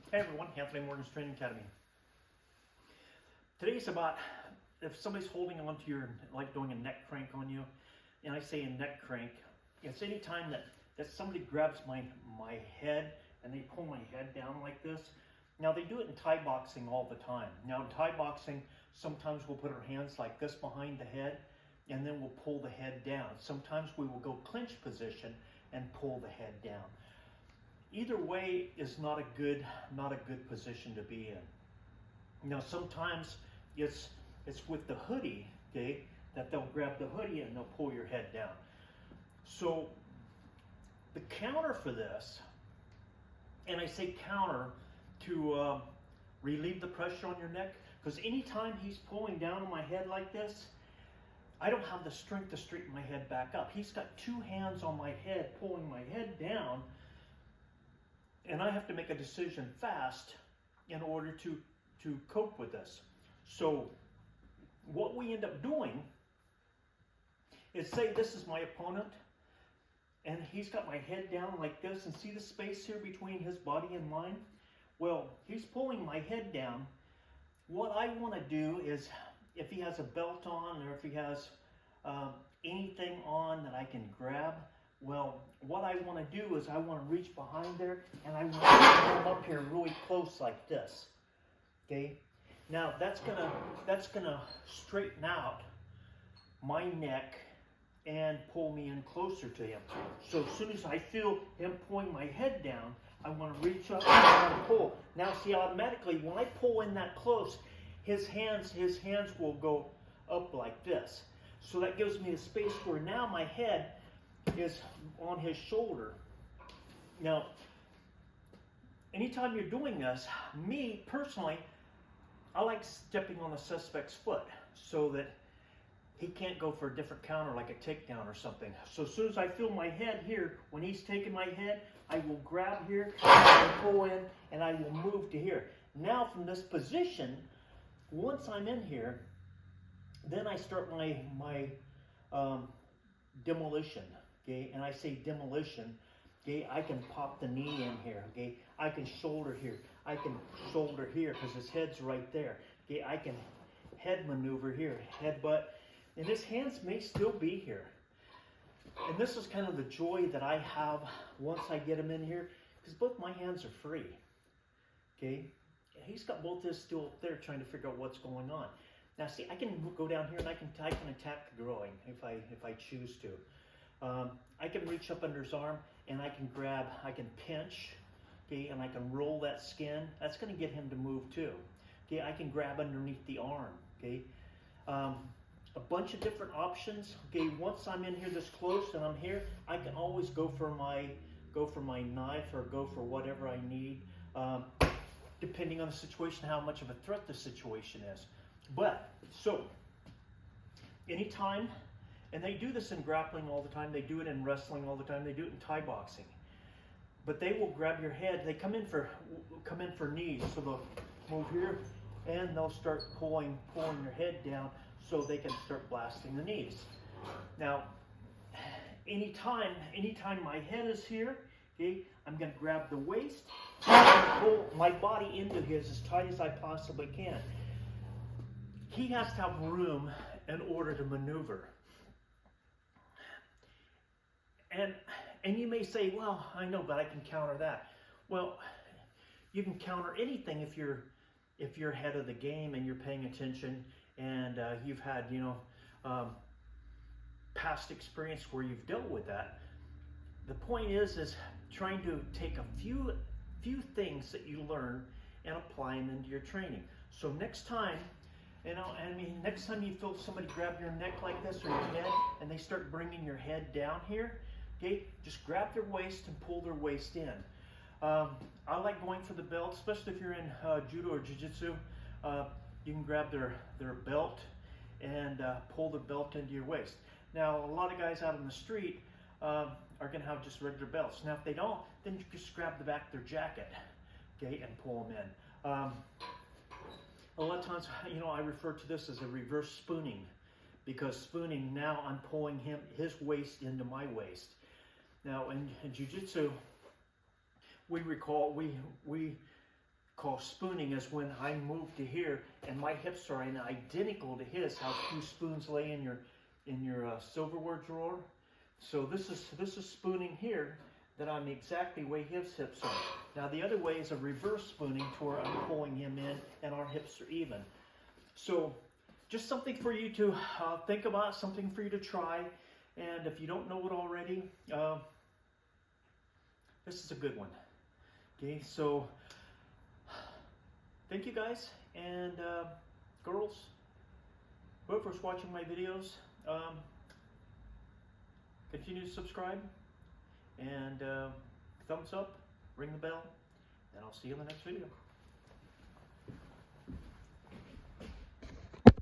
Hey everyone, Anthony Morgan's Training Academy. Today's about if somebody's holding on to your, like doing a neck crank on you, and I say a neck crank, it's any time that somebody grabs my head and they pull my head down like this. Now they do it in Thai boxing all the time. Now in Thai boxing, sometimes we'll put our hands like this behind the head and then we'll pull the head down. Sometimes we will go clinch position and pull the head down. Either way is not a good position to be in. Now sometimes it's with the hoodie, okay, that they'll grab the hoodie and they'll pull your head down. So the counter for this, and I say counter to relieve the pressure on your neck, because anytime he's pulling down on my head like this, I don't have the strength to straighten my head back up. He's got two hands on my head pulling my head down, and I have to make a decision fast in order to cope with this. So what we end up doing is, say this is my opponent and he's got my head down like this, and see the space here between his body and mine? Well, he's pulling my head down. What I want to do is, if he has a belt on or if he has anything on that I can grab, well, what I want to do is I want to reach behind there and I want to come up here really close like this. Okay? Now that's gonna straighten out my neck and pull me in closer to him. So as soon as I feel him pulling my head down, I want to reach up and I want to pull. Now see, automatically when I pull in that close, his hands will go up like this. So that gives me a space where now my head is on his shoulder. Now, anytime you're doing this, me personally, I like stepping on the suspect's foot so that he can't go for a different counter like a takedown or something. So as soon as I feel my head here, when he's taking my head, I will grab here, and pull in, and I will move to here. Now from this position, once I'm in here, then I start my demolition. Okay, and I say demolition. Okay, I can pop the knee in here. Okay, I can shoulder here. I can shoulder here because his head's right there. Okay, I can head maneuver here, headbutt, and his hands may still be here. And this is kind of the joy that I have once I get him in here, because both my hands are free. Okay, he's got both his still up there trying to figure out what's going on. Now see, I can go down here and I can attack the groin if I choose to. I can reach up under his arm and I can grab, I can pinch, okay, and I can roll that skin. That's going to get him to move too. Okay, I can grab underneath the arm. Okay, a bunch of different options. Okay, once I'm in here this close and I'm here, I can always go for my knife or go for whatever I need, depending on the situation, how much of a threat the situation is. But so anytime. And they do this in grappling all the time. They do it in wrestling all the time. They do it in Thai boxing. But they will grab your head. They come in for knees. So they'll move here and they'll start pulling your head down so they can start blasting the knees. Now, anytime my head is here, okay, I'm going to grab the waist and pull my body into his as tight as I possibly can. He has to have room in order to maneuver. And you may say, well, I know, but I can counter that. Well, you can counter anything if you're ahead of the game and you're paying attention and you've had past experience where you've dealt with that. The point is trying to take a few things that you learn and apply them into your training. So next time, next time you feel somebody grab your neck like this or your head and they start bringing your head down here, okay, just grab their waist and pull their waist in. I like going for the belt, especially if you're in judo or jiu-jitsu. You can grab their belt and pull the belt into your waist. Now, a lot of guys out on the street are going to have just regular belts. Now, if they don't, then you just grab the back of their jacket, okay, and pull them in. A lot of times, I refer to this as a reverse spooning, because spooning, now I'm pulling his waist into my waist. Now in jiu-jitsu, we call spooning is when I move to here and my hips are identical to his. How two spoons lay in your silverware drawer. So this is spooning here, that I'm exactly where his hips are. Now the other way is a reverse spooning, to where I'm pulling him in and our hips are even. So just something for you to think about, something for you to try. And if you don't know it already, this is a good one. Okay, so thank you guys, and girls, whoever's watching my videos, continue to subscribe, and thumbs up, ring the bell, and I'll see you in the next video.